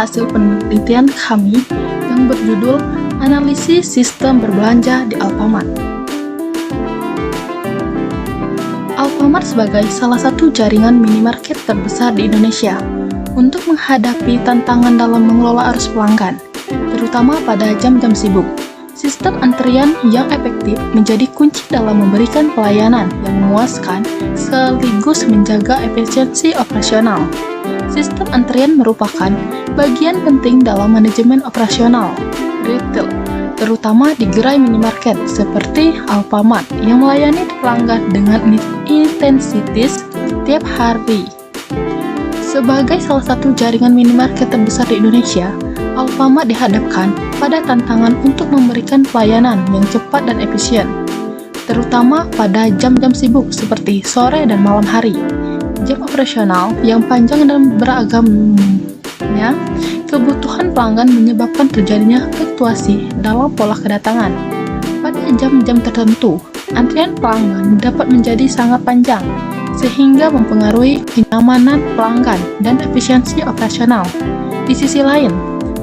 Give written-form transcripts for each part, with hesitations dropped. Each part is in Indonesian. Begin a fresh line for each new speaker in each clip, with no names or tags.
hasil penelitian kami yang berjudul Analisis Sistem Berbelanja di Alfamart. Alfamart sebagai salah satu jaringan minimarket terbesar di Indonesia untuk menghadapi tantangan dalam mengelola arus pelanggan, terutama pada jam-jam sibuk. Sistem antrian yang efektif menjadi kunci dalam memberikan pelayanan yang memuaskan sekaligus menjaga efisiensi operasional. Sistem antrian merupakan bagian penting dalam manajemen operasional retail, terutama di gerai minimarket seperti Alfamart yang melayani pelanggan dengan intensitas setiap hari. Sebagai salah satu jaringan minimarket terbesar di Indonesia, Alfamart dihadapkan pada tantangan untuk memberikan pelayanan yang cepat dan efisien, terutama pada jam-jam sibuk seperti sore dan malam hari. Jam operasional yang panjang dan beragamnya, kebutuhan pelanggan menyebabkan terjadinya fluktuasi dalam pola kedatangan. Pada jam-jam tertentu, antrian pelanggan dapat menjadi sangat panjang, sehingga mempengaruhi kenyamanan pelanggan dan efisiensi operasional. Di sisi lain,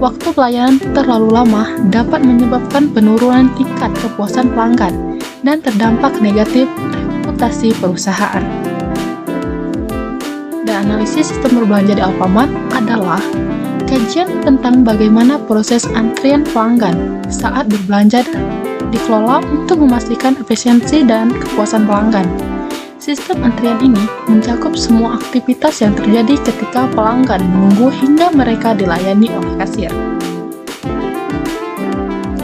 waktu pelayanan terlalu lama dapat menyebabkan penurunan tingkat kepuasan pelanggan dan terdampak negatif reputasi perusahaan. Dan analisis sistem berbelanja di Alfamart adalah kajian tentang bagaimana proses antrian pelanggan saat berbelanja dikelola untuk memastikan efisiensi dan kepuasan pelanggan. Sistem antrian ini mencakup semua aktivitas yang terjadi ketika pelanggan menunggu hingga mereka dilayani oleh kasir.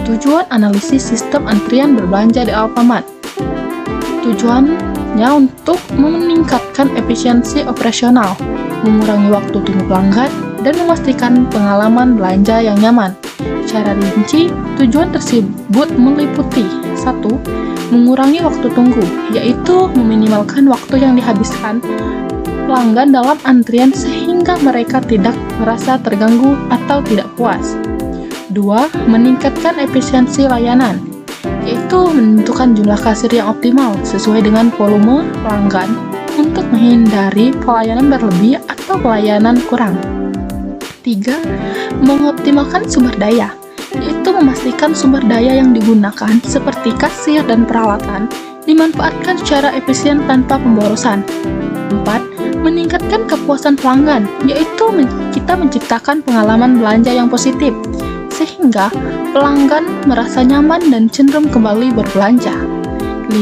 Tujuan analisis sistem antrian berbelanja di Alfamart. Tujuannya untuk meningkatkan efisiensi operasional, mengurangi waktu tunggu pelanggan, dan memastikan pengalaman belanja yang nyaman. Secara rinci, tujuan tersebut meliputi 1. Mengurangi waktu tunggu, yaitu meminimalkan waktu yang dihabiskan pelanggan dalam antrian sehingga mereka tidak merasa terganggu atau tidak puas. 2. Meningkatkan efisiensi layanan, yaitu menentukan jumlah kasir yang optimal sesuai dengan volume pelanggan untuk menghindari pelayanan berlebih atau pelayanan kurang. 3. Mengoptimalkan sumber daya, yaitu memastikan sumber daya yang digunakan seperti kasir dan peralatan dimanfaatkan secara efisien tanpa pemborosan. 4. Meningkatkan kepuasan pelanggan, yaitu kita menciptakan pengalaman belanja yang positif sehingga pelanggan merasa nyaman dan cenderung kembali berbelanja. 5.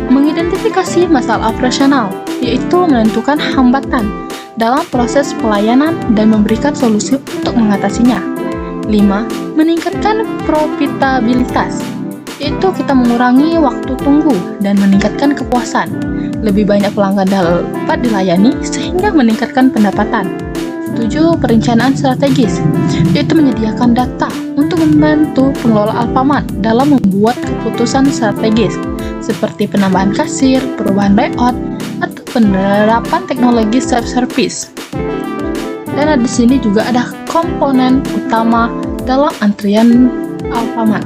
Mengidentifikasi masalah operasional, yaitu menentukan hambatan dalam proses pelayanan dan memberikan solusi untuk mengatasinya. 5. Meningkatkan profitabilitas, yaitu kita mengurangi waktu tunggu dan meningkatkan kepuasan. Lebih banyak pelanggan dapat dilayani sehingga meningkatkan pendapatan. 7. Perencanaan strategis, yaitu menyediakan data untuk membantu pengelola Alfamart dalam membuat keputusan strategis seperti penambahan kasir, perubahan layout, atau penerapan teknologi self-service. Dan di sini juga ada komponen utama dalam antrian Alfamart.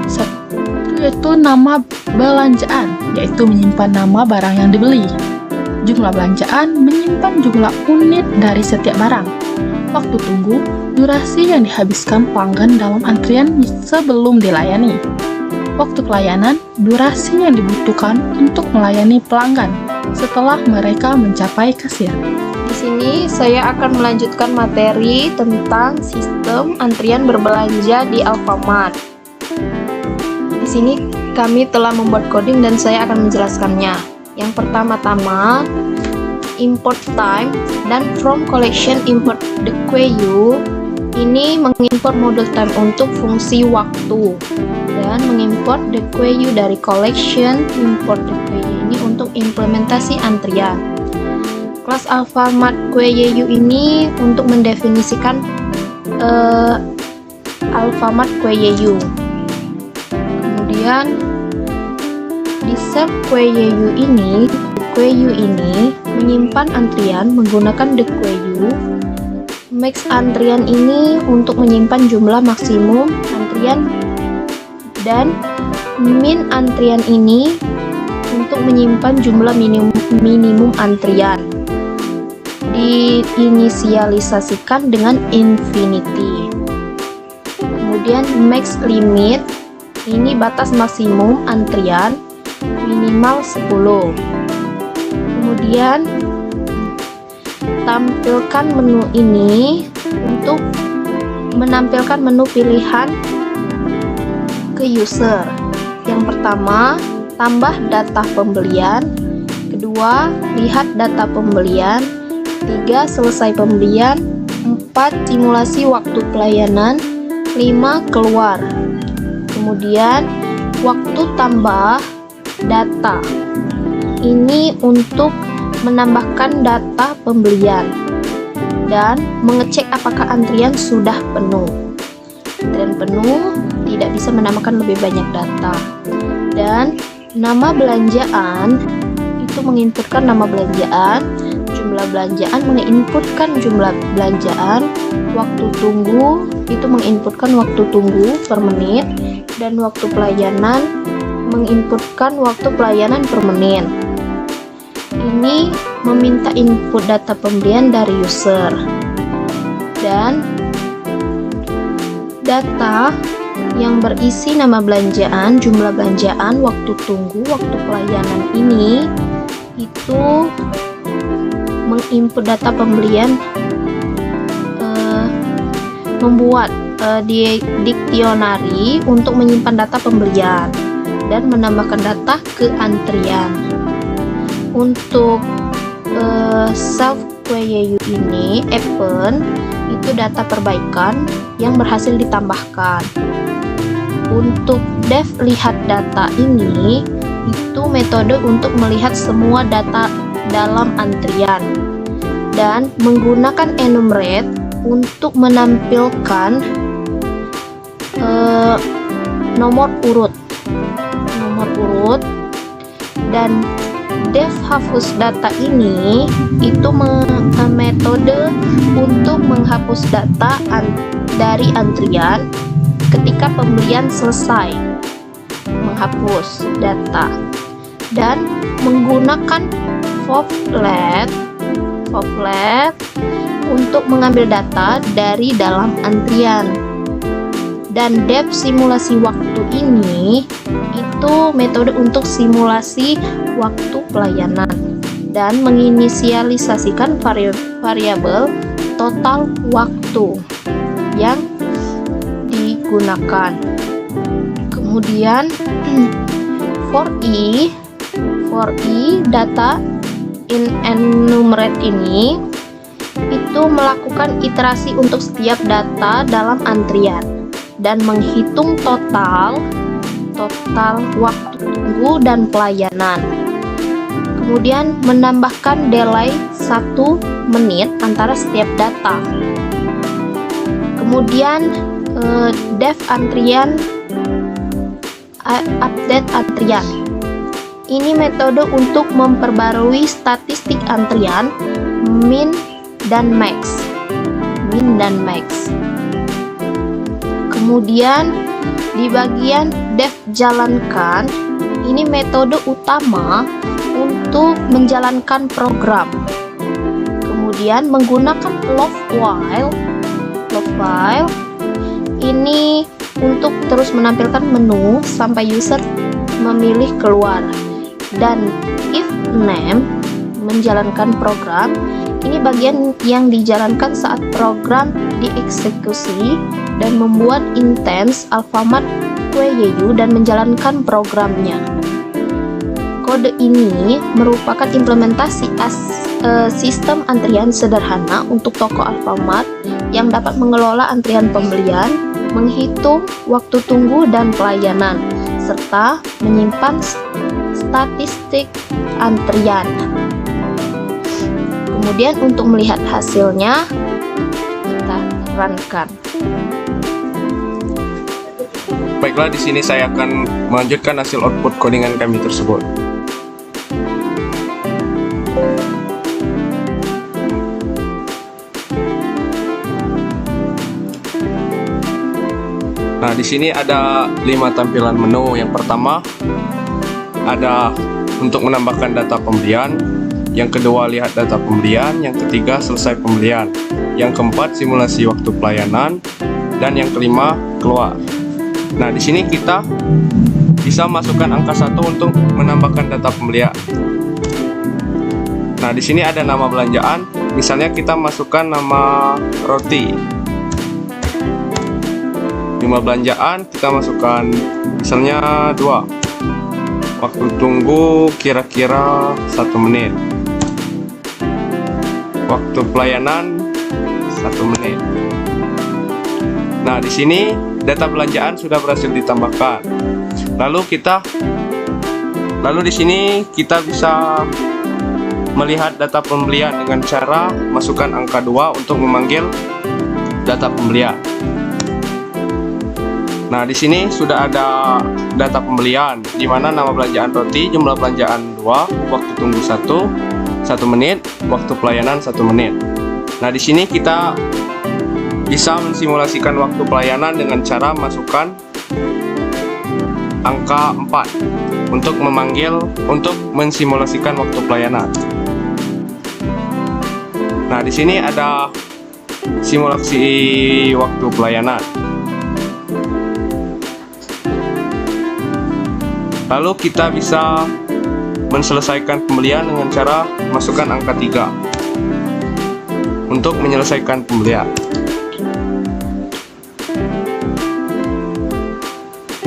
Satu yaitu nama belanjaan, yaitu menyimpan nama barang yang dibeli. Jumlah belanjaan menyimpan jumlah unit dari setiap barang. Waktu tunggu, durasi yang dihabiskan pelanggan dalam antrian sebelum dilayani. Waktu pelayanan, durasi yang dibutuhkan untuk melayani pelanggan setelah mereka mencapai kasir.
Di sini saya akan melanjutkan materi tentang sistem antrian berbelanja di Alfamart. Di sini kami telah membuat coding dan saya akan menjelaskannya. Yang pertama-tama, import time dan from collection import the QU. Ini mengimport model time untuk fungsi waktu dan mengimport the QU dari collection import the QU ini untuk implementasi antrian. Kelas Alfamart QU ini untuk mendefinisikan Alfamart QU. Kemudian di sel QU ini menyimpan antrian menggunakan the QU. Max antrian ini untuk menyimpan jumlah maksimum antrian dan min antrian ini untuk menyimpan jumlah minimum antrian. Di diinisialisasikan dengan infinity. Kemudian max limit, ini batas maksimum antrian minimal 10. Kemudian tampilkan menu ini untuk menampilkan menu pilihan ke user. Yang pertama, tambah data pembelian. Kedua, lihat data pembelian. 3, selesai pembelian. 4, simulasi waktu pelayanan. 5, keluar. Kemudian waktu tambah data, ini untuk menambahkan data pembelian dan mengecek apakah antrian sudah penuh. Antrian penuh tidak bisa menambahkan lebih banyak data. Dan nama belanjaan, itu menginputkan nama belanjaan. Jumlah belanjaan menginputkan jumlah belanjaan. Waktu tunggu itu menginputkan waktu tunggu per menit, dan waktu pelayanan menginputkan waktu pelayanan per menit. Ini meminta input data pembelian dari user. Dan data yang berisi nama belanjaan, jumlah belanjaan, waktu tunggu, waktu pelayanan ini itu menginput data pembelian, membuat dictionary untuk menyimpan data pembelian dan menambahkan data ke antrian. Untuk self QYU ini Appen itu data perbaikan yang berhasil ditambahkan. Untuk dev lihat data ini itu metode untuk melihat semua data dalam antrian, dan menggunakan enumerate untuk menampilkan nomor urut, dan dev hapus data ini itu metode untuk menghapus data dari antrian ketika pembelian selesai, menghapus data, dan menggunakan Foplet untuk mengambil data dari dalam antrian. Dan dev simulasi waktu ini itu metode untuk simulasi waktu pelayanan dan menginisialisasikan variabel total waktu yang digunakan. Kemudian for i data in enumerate ini itu melakukan iterasi untuk setiap data dalam antrian dan menghitung total waktu tunggu dan pelayanan. Kemudian menambahkan delay 1 menit antara setiap data. Kemudian dev antrian, update antrian. Ini metode untuk memperbarui statistik antrian min dan max. Kemudian di bagian dev jalankan, ini metode utama untuk menjalankan program. Kemudian menggunakan love while ini untuk terus menampilkan menu sampai user memilih keluar. Dan if name menjalankan program, ini bagian yang dijalankan saat program dieksekusi dan membuat instance Alfamart QYU dan menjalankan programnya. Kode ini merupakan implementasi sistem antrian sederhana untuk toko Alfamart yang dapat mengelola antrian pembelian, menghitung waktu tunggu dan pelayanan, serta menyimpan statistik antrian. Kemudian untuk melihat hasilnya, kita runkan.
Baiklah, di sini saya akan melanjutkan hasil output codingan kami tersebut. Nah, di sini ada 5 tampilan menu. Yang pertama ada untuk menambahkan data pembelian, Yang kedua, lihat data pembelian. Yang ketiga, selesai pembelian. Yang keempat, simulasi waktu pelayanan. Dan yang kelima, keluar. Nah, di sini kita bisa masukkan angka 1 untuk menambahkan data pembelian. Nah, di sini ada nama belanjaan. Misalnya kita masukkan nama roti. Jumlah belanjaan kita masukkan misalnya 2. Waktu tunggu kira-kira 1 menit. Waktu pelayanan 1 menit. Nah, di sini data belanjaan sudah berhasil ditambahkan. Lalu di sini kita bisa melihat data pembelian dengan cara masukkan angka 2 untuk memanggil data pembelian. Nah, di sini sudah ada data pembelian di mana nama belanjaan roti, jumlah belanjaan 2, waktu tunggu 1 menit, waktu pelayanan 1 menit. Nah, di sini kita bisa mensimulasikan waktu pelayanan dengan cara masukkan angka 4 untuk mensimulasikan waktu pelayanan. Nah, di sini ada simulasi waktu pelayanan. Lalu kita bisa menyelesaikan pembelian dengan cara masukkan angka 3 untuk menyelesaikan pembelian.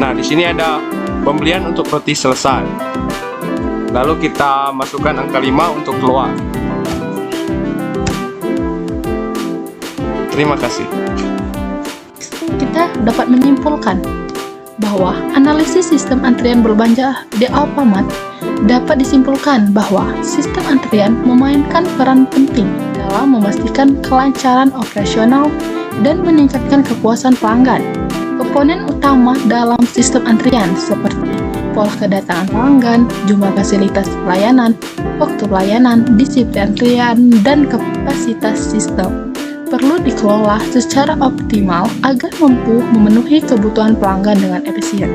Nah, di sini ada pembelian untuk roti selesai. Lalu kita masukkan angka 5 untuk keluar. Terima kasih.
Kita dapat menyimpulkan bahwa analisis sistem antrian berbelanja di Alfamart dapat disimpulkan bahwa sistem antrian memainkan peran penting dalam memastikan kelancaran operasional dan meningkatkan kepuasan pelanggan. Komponen utama dalam sistem antrian seperti pola kedatangan pelanggan, jumlah fasilitas pelayanan, waktu pelayanan, disiplin antrian, dan kapasitas sistem perlu dikelola secara optimal agar mampu memenuhi kebutuhan pelanggan dengan efisien.